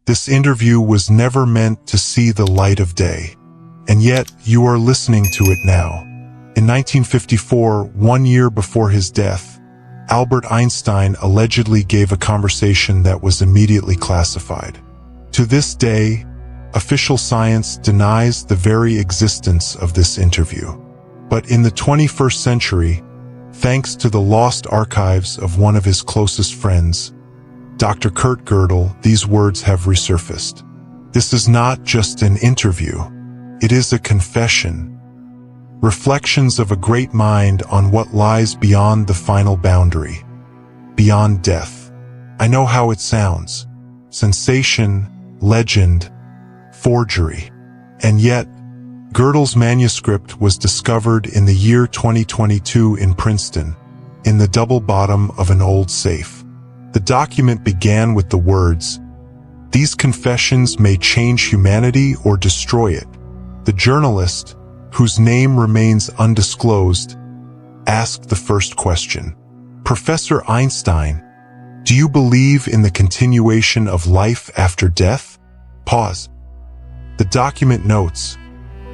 This interview was never meant to see the light of day, and yet you are listening to it now. In 1954, 1 year before his death, Albert Einstein allegedly gave a conversation that was immediately classified. To this day, official science denies the very existence of this interview. But in the 21st century, thanks to the lost archives of one of his closest friends, Dr. Kurt Gödel, these words have resurfaced. This is not just an interview. It is a confession. Reflections of a great mind on what lies beyond the final boundary, beyond death. I know how it sounds. Sensation, legend, forgery. And yet, Gödel's manuscript was discovered in the year 2022 in Princeton, in the double bottom of an old safe. The document began with the words, "These confessions may change humanity or destroy it." The journalist, whose name remains undisclosed, asked the first question. "Professor Einstein, do you believe in the continuation of life after death?" Pause. The document notes,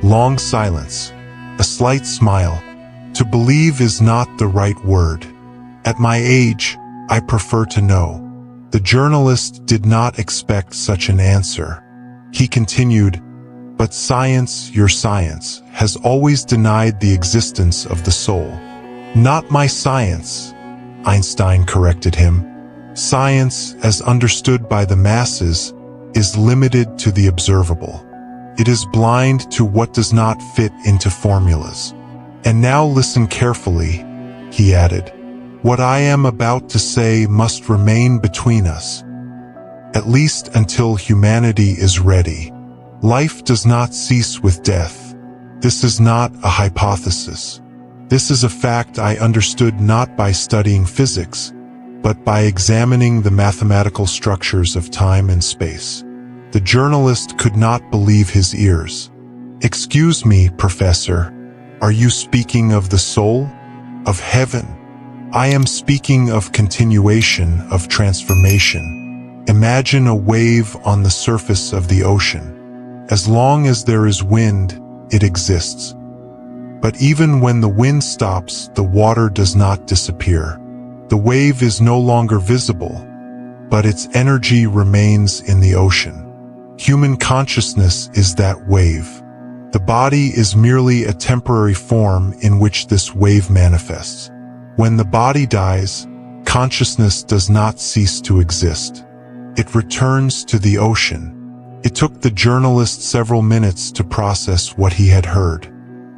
long silence, a slight smile. To believe is not the right word. At my age, I prefer to know. The journalist did not expect such an answer. He continued, "But science, your science, has always denied the existence of the soul." "Not my science," Einstein corrected him. "Science, as understood by the masses, is limited to the observable. It is blind to what does not fit into formulas. And now listen carefully," he added. "What I am about to say must remain between us, at least until humanity is ready. Life does not cease with death. This is not a hypothesis. This is a fact I understood not by studying physics, but by examining the mathematical structures of time and space." The journalist could not believe his ears. "Excuse me, Professor, are you speaking of the soul? Of heaven?" "I am speaking of continuation, of transformation. Imagine a wave on the surface of the ocean. As long as there is wind, it exists. But even when the wind stops, the water does not disappear. The wave is no longer visible, but its energy remains in the ocean. Human consciousness is that wave. The body is merely a temporary form in which this wave manifests. When the body dies, consciousness does not cease to exist. It returns to the ocean." It took the journalist several minutes to process what he had heard.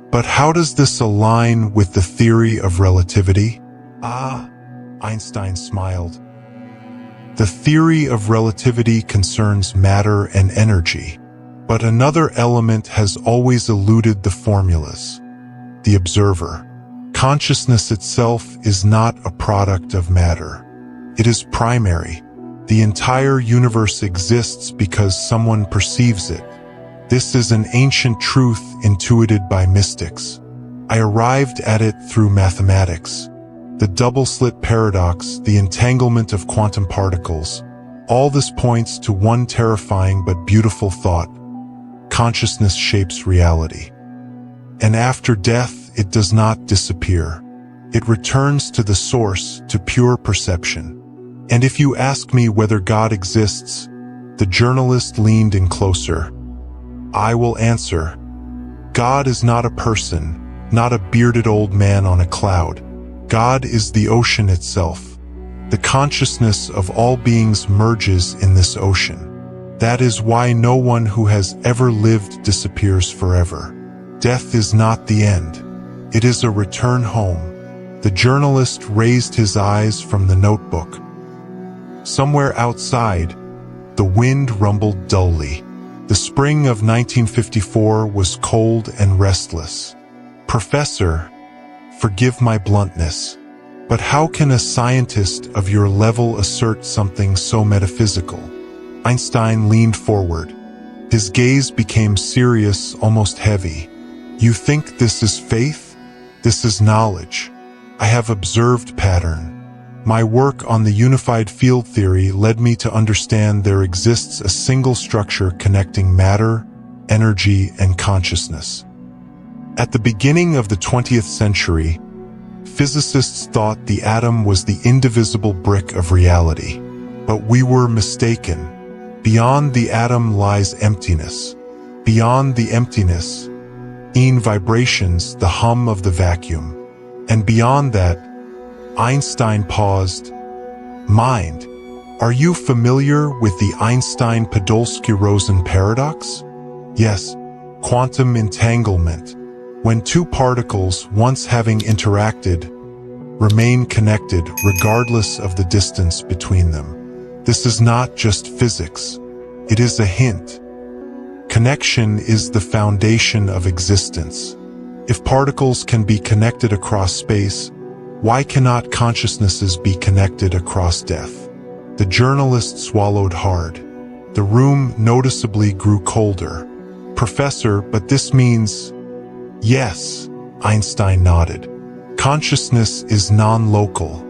"But how does this align with the theory of relativity?" "Ah," Einstein smiled. "The theory of relativity concerns matter and energy. But another element has always eluded the formulas: the observer. Consciousness itself is not a product of matter. It is primary. The entire universe exists because someone perceives it. This is an ancient truth intuited by mystics. I arrived at it through mathematics. The double-slit paradox, the entanglement of quantum particles. All this points to one terrifying but beautiful thought: consciousness shapes reality. And after death, it does not disappear. It returns to the source, to pure perception. And if you ask me whether God exists," the journalist leaned in closer, "I will answer. God is not a person, not a bearded old man on a cloud. God is the ocean itself. The consciousness of all beings merges in this ocean. That is why no one who has ever lived disappears forever. Death is not the end. It is a return home." The journalist raised his eyes from the notebook. Somewhere outside, the wind rumbled dully. The spring of 1954 was cold and restless. "Professor, forgive my bluntness, but how can a scientist of your level assert something so metaphysical?" Einstein leaned forward. His gaze became serious, almost heavy. "You think this is faith? This is knowledge. I have observed pattern. My work on the unified field theory led me to understand there exists a single structure connecting matter, energy, and consciousness. At the beginning of the 20th century, physicists thought the atom was the indivisible brick of reality. But we were mistaken. Beyond the atom lies emptiness. Beyond the emptiness, in vibrations, the hum of the vacuum. And beyond that, Einstein paused. Mind. Are you familiar with the Einstein-Podolsky-Rosen paradox? Yes, quantum entanglement. When two particles, once having interacted, remain connected regardless of the distance between them. This is not just physics. It is a hint. Connection is the foundation of existence. If particles can be connected across space, why cannot consciousnesses be connected across death? The journalist swallowed hard. The room noticeably grew colder. Professor, but this means... Yes, Einstein nodded. Consciousness is non-local.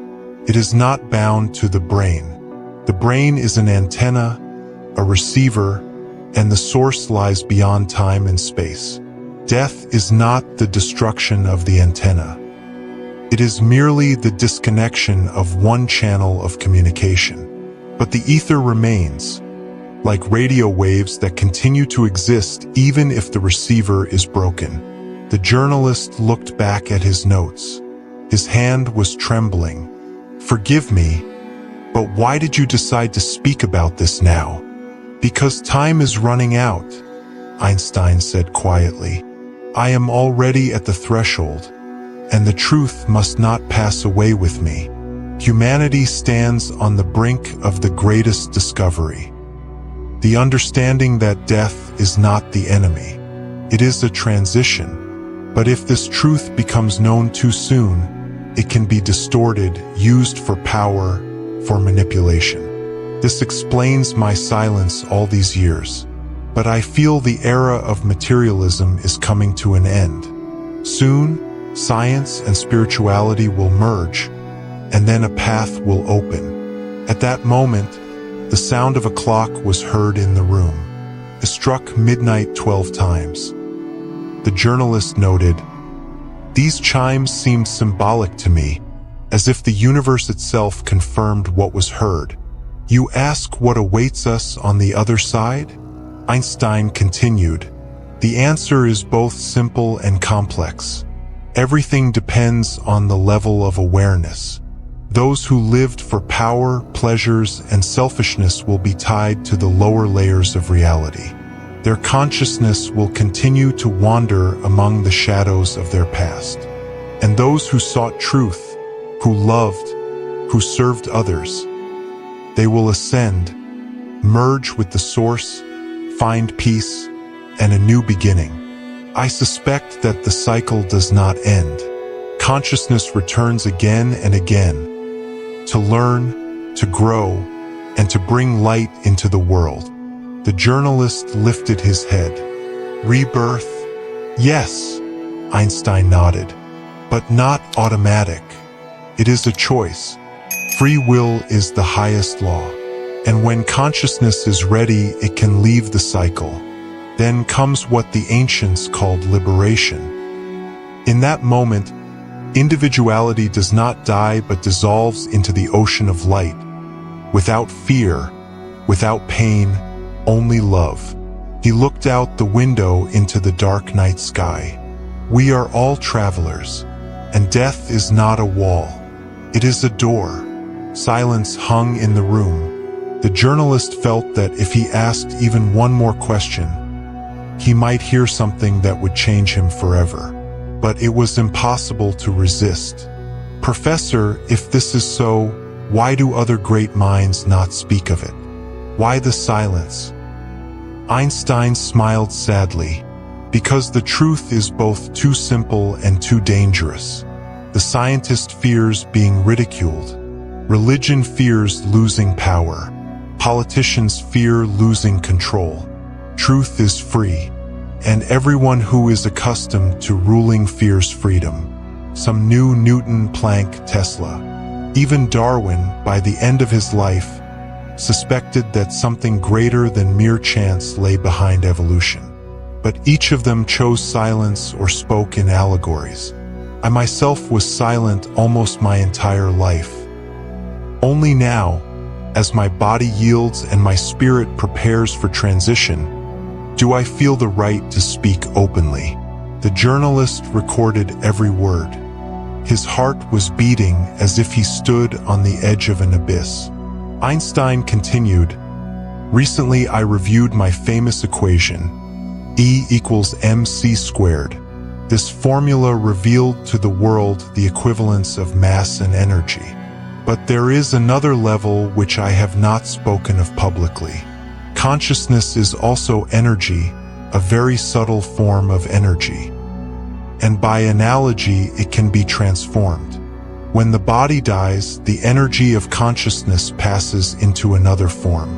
It is not bound to the brain. The brain is an antenna, a receiver, and the source lies beyond time and space. Death is not the destruction of the antenna. It is merely the disconnection of one channel of communication. But the ether remains, like radio waves that continue to exist even if the receiver is broken. The journalist looked back at his notes. His hand was trembling. Forgive me, but why did you decide to speak about this now? Because time is running out, Einstein said quietly. I am already at the threshold, and the truth must not pass away with me. Humanity stands on the brink of the greatest discovery. The understanding that death is not the enemy. It is a transition. But if this truth becomes known too soon, it can be distorted, used for power, for manipulation. This explains my silence all these years. But I feel the era of materialism is coming to an end. Soon, science and spirituality will merge, and then a path will open. At that moment, the sound of a clock was heard in the room. It struck midnight 12 times. The journalist noted, "These chimes seemed symbolic to me, as if the universe itself confirmed what was heard. You ask what awaits us on the other side?" Einstein continued, "The answer is both simple and complex. Everything depends on the level of awareness. Those who lived for power, pleasures, and selfishness will be tied to the lower layers of reality. Their consciousness will continue to wander among the shadows of their past. And those who sought truth, who loved, who served others, they will ascend, merge with the source, find peace, and a new beginning. I suspect that the cycle does not end. Consciousness returns again and again, to learn, to grow, and to bring light into the world." The journalist lifted his head. "Rebirth? Yes," Einstein nodded, "but not automatic. It is a choice. Free will is the highest law. And when consciousness is ready, it can leave the cycle. Then comes what the ancients called liberation. In that moment, individuality does not die but dissolves into the ocean of light. Without fear, without pain, only love." He looked out the window into the dark night sky. "We are all travelers, and death is not a wall. It is a door." Silence hung in the room. The journalist felt that if he asked even one more question, he might hear something that would change him forever. But it was impossible to resist. "Professor, if this is so, why do other great minds not speak of it? Why the silence?" Einstein smiled sadly. "Because the truth is both too simple and too dangerous. The scientist fears being ridiculed. Religion fears losing power. Politicians fear losing control. Truth is free, and everyone who is accustomed to ruling fears freedom. Some new Newton, Planck, Tesla. Even Darwin, by the end of his life, suspected that something greater than mere chance lay behind evolution. But each of them chose silence or spoke in allegories. I myself was silent almost my entire life. Only now, as my body yields and my spirit prepares for transition, do I feel the right to speak openly. The journalist recorded every word. His heart was beating as if he stood on the edge of an abyss. Einstein continued, "Recently I reviewed my famous equation, E equals mc squared. This formula revealed to the world the equivalence of mass and energy. But there is another level which I have not spoken of publicly. Consciousness is also energy, a very subtle form of energy. And by analogy, it can be transformed. When the body dies, the energy of consciousness passes into another form.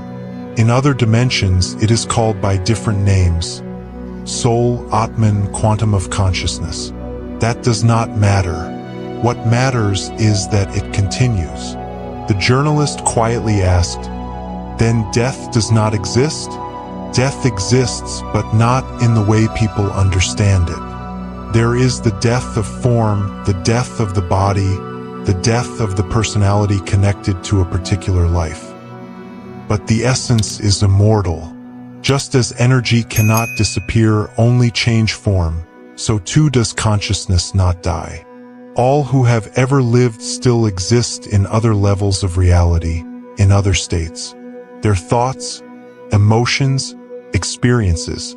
In other dimensions, it is called by different names: soul, Atman, quantum of consciousness. That does not matter. What matters is that it continues." The journalist quietly asked, "Then death does not exist?" "Death exists, but not in the way people understand it. There is the death of form, the death of the body, the death of the personality connected to a particular life. But the essence is immortal. Just as energy cannot disappear, only change form, so too does consciousness not die. All who have ever lived still exist in other levels of reality, in other states. Their thoughts, emotions, experiences,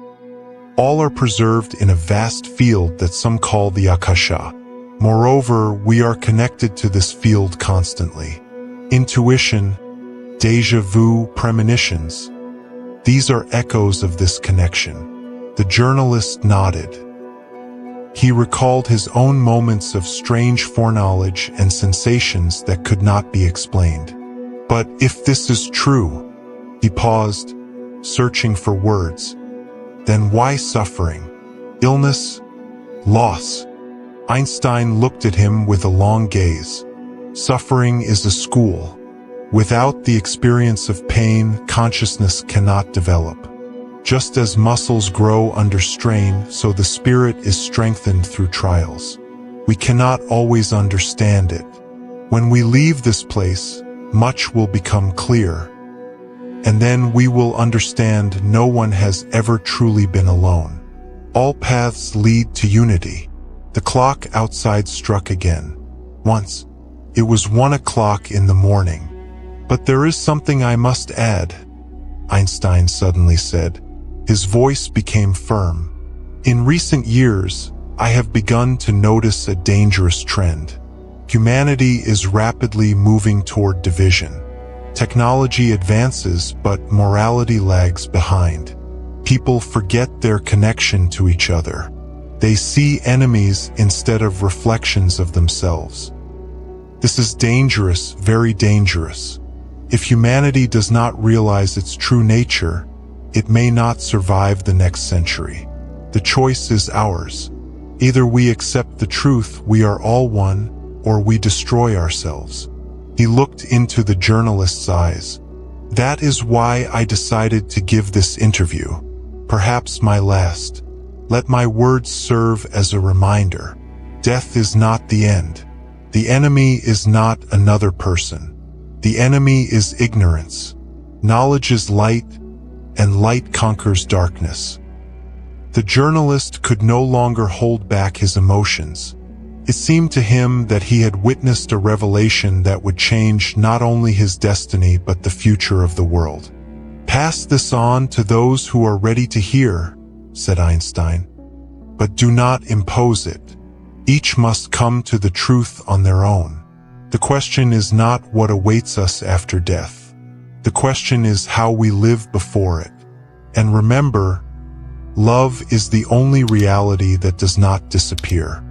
all are preserved in a vast field that some call the Akasha. Moreover, we are connected to this field constantly. Intuition, déjà vu, premonitions, these are echoes of this connection." The journalist nodded. He recalled his own moments of strange foreknowledge and sensations that could not be explained. "But if this is true," he paused, searching for words, "then why suffering? Illness? Loss?" Einstein looked at him with a long gaze. "Suffering is a school. Without the experience of pain, consciousness cannot develop. Just as muscles grow under strain, so the spirit is strengthened through trials. We cannot always understand it. When we leave this place, much will become clear. And then we will understand no one has ever truly been alone. All paths lead to unity." The clock outside struck again. Once. It was 1 o'clock in the morning. "But there is something I must add," Einstein suddenly said. His voice became firm. "In recent years, I have begun to notice a dangerous trend. Humanity is rapidly moving toward division. Technology advances, but morality lags behind. People forget their connection to each other. They see enemies instead of reflections of themselves. This is dangerous, very dangerous. If humanity does not realize its true nature, it may not survive the next century. The choice is ours. Either we accept the truth, we are all one, or we destroy ourselves." He looked into the journalist's eyes. "That is why I decided to give this interview. Perhaps my last. Let my words serve as a reminder. Death is not the end. The enemy is not another person. The enemy is ignorance. Knowledge is light, and light conquers darkness." The journalist could no longer hold back his emotions. It seemed to him that he had witnessed a revelation that would change not only his destiny but the future of the world. "Pass this on to those who are ready to hear," said Einstein. "But do not impose it. Each must come to the truth on their own. The question is not what awaits us after death. The question is how we live before it. And remember, love is the only reality that does not disappear."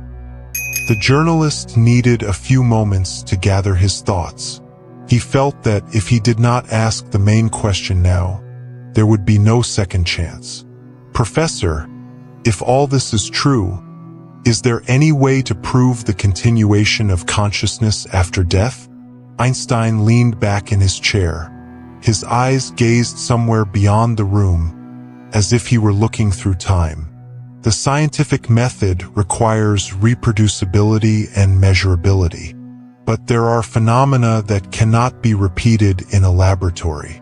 The journalist needed a few moments to gather his thoughts. He felt that if he did not ask the main question now, there would be no second chance. "Professor, if all this is true, is there any way to prove the continuation of consciousness after death?" Einstein leaned back in his chair. His eyes gazed somewhere beyond the room, as if he were looking through time. The scientific method requires reproducibility and measurability, but there are phenomena that cannot be repeated in a laboratory.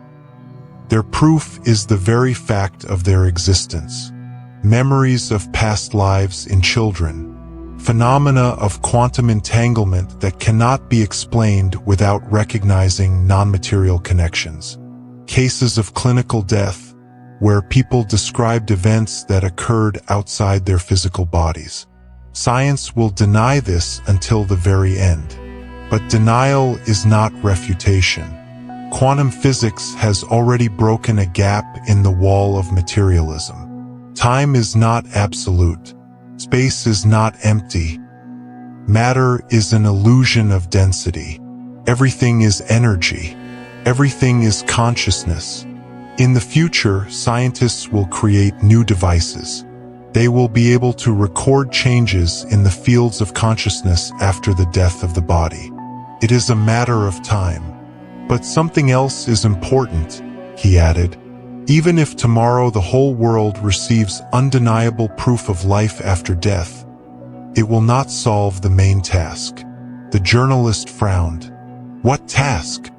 Their proof is the very fact of their existence. Memories of past lives in children. Phenomena of quantum entanglement that cannot be explained without recognizing non-material connections. Cases of clinical death, where people described events that occurred outside their physical bodies. Science will deny this until the very end. But denial is not refutation. Quantum physics has already broken a gap in the wall of materialism. Time is not absolute. Space is not empty. Matter is an illusion of density. Everything is energy. Everything is consciousness. In the future, scientists will create new devices. They will be able to record changes in the fields of consciousness after the death of the body. It is a matter of time. But something else is important, he added. Even if tomorrow the whole world receives undeniable proof of life after death, it will not solve the main task. The journalist frowned. What task?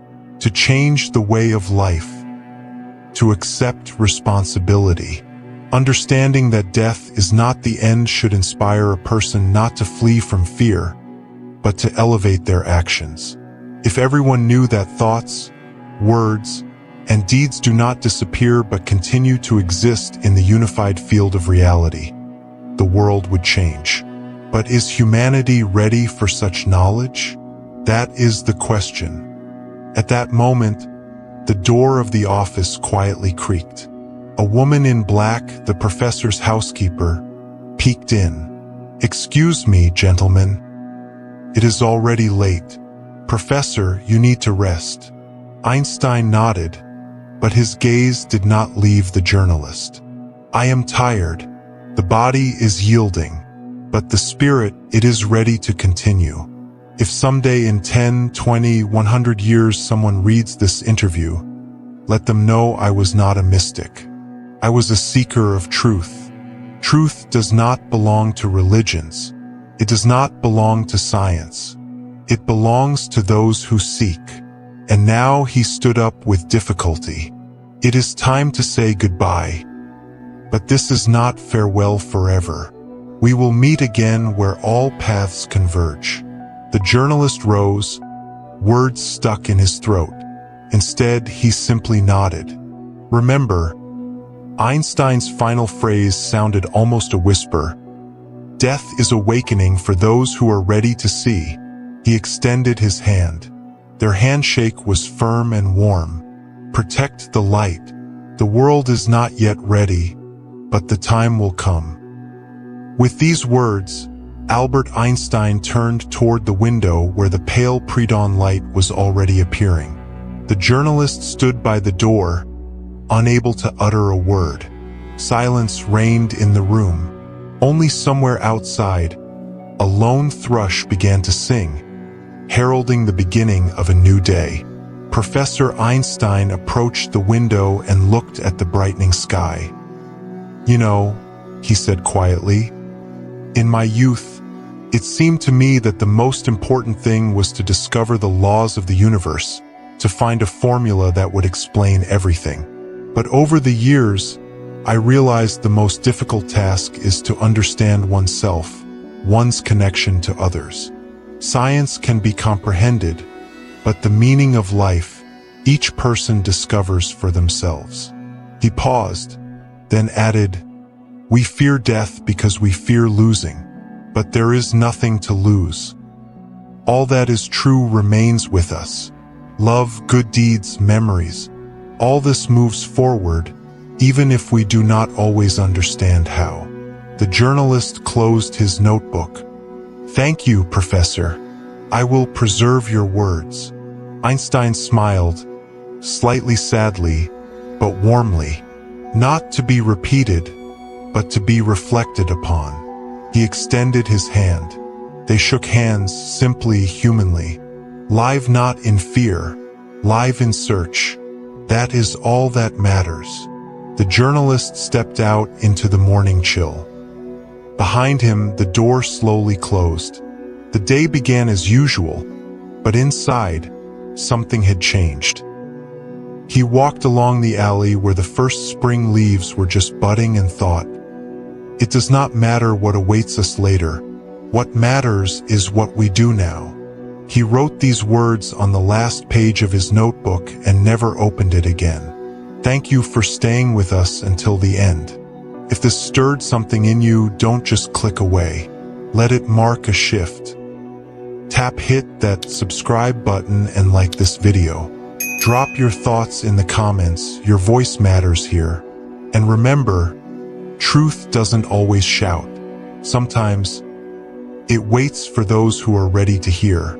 To change the way of life. To accept responsibility. Understanding that death is not the end should inspire a person not to flee from fear, but to elevate their actions. If everyone knew that thoughts, words, and deeds do not disappear but continue to exist in the unified field of reality, the world would change. But is humanity ready for such knowledge? That is the question. At that moment, the door of the office quietly creaked. A woman in black, the professor's housekeeper, peeked in. "Excuse me, gentlemen. It is already late. Professor, you need to rest." Einstein nodded, but his gaze did not leave the journalist. "I am tired. The body is yielding, but the spirit, it is ready to continue. If someday in 10, 20, 100 years someone reads this interview, let them know I was not a mystic. I was a seeker of truth. Truth does not belong to religions. It does not belong to science. It belongs to those who seek." And now he stood up with difficulty. "It is time to say goodbye. But this is not farewell forever. We will meet again where all paths converge." The journalist rose, words stuck in his throat. Instead, he simply nodded. "Remember," Einstein's final phrase sounded almost a whisper. "Death is awakening for those who are ready to see." He extended his hand. Their handshake was firm and warm. "Protect the light. The world is not yet ready, but the time will come." With these words, Albert Einstein turned toward the window where the pale pre-dawn light was already appearing. The journalist stood by the door, unable to utter a word. Silence reigned in the room. Only somewhere outside, a lone thrush began to sing, heralding the beginning of a new day. Professor Einstein approached the window and looked at the brightening sky. "You know," he said quietly, "in my youth, it seemed to me that the most important thing was to discover the laws of the universe, to find a formula that would explain everything. But over the years, I realized the most difficult task is to understand oneself, one's connection to others. Science can be comprehended, but the meaning of life, each person discovers for themselves." He paused, then added, "We fear death because we fear losing, but there is nothing to lose. All that is true remains with us. Love, good deeds, memories. All this moves forward, even if we do not always understand how." The journalist closed his notebook. "Thank you, Professor. I will preserve your words." Einstein smiled, slightly sadly, but warmly. "Not to be repeated, but to be reflected upon." He extended his hand. They shook hands simply, humanly. Live not in fear, live in search. That is all that matters. The journalist stepped out into the morning chill. Behind him, the door slowly closed. The day began as usual, but inside, something had changed. He walked along the alley where the first spring leaves were just budding and thought, "It does not matter what awaits us later. What matters is what we do now." He wrote these words on the last page of his notebook and never opened it again. Thank you for staying with us until the end. If this stirred something in you, don't just click away. Let it mark a shift. Hit that subscribe button and like this video. Drop your thoughts in the comments. Your voice matters here. And remember, truth doesn't always shout. Sometimes, it waits for those who are ready to hear.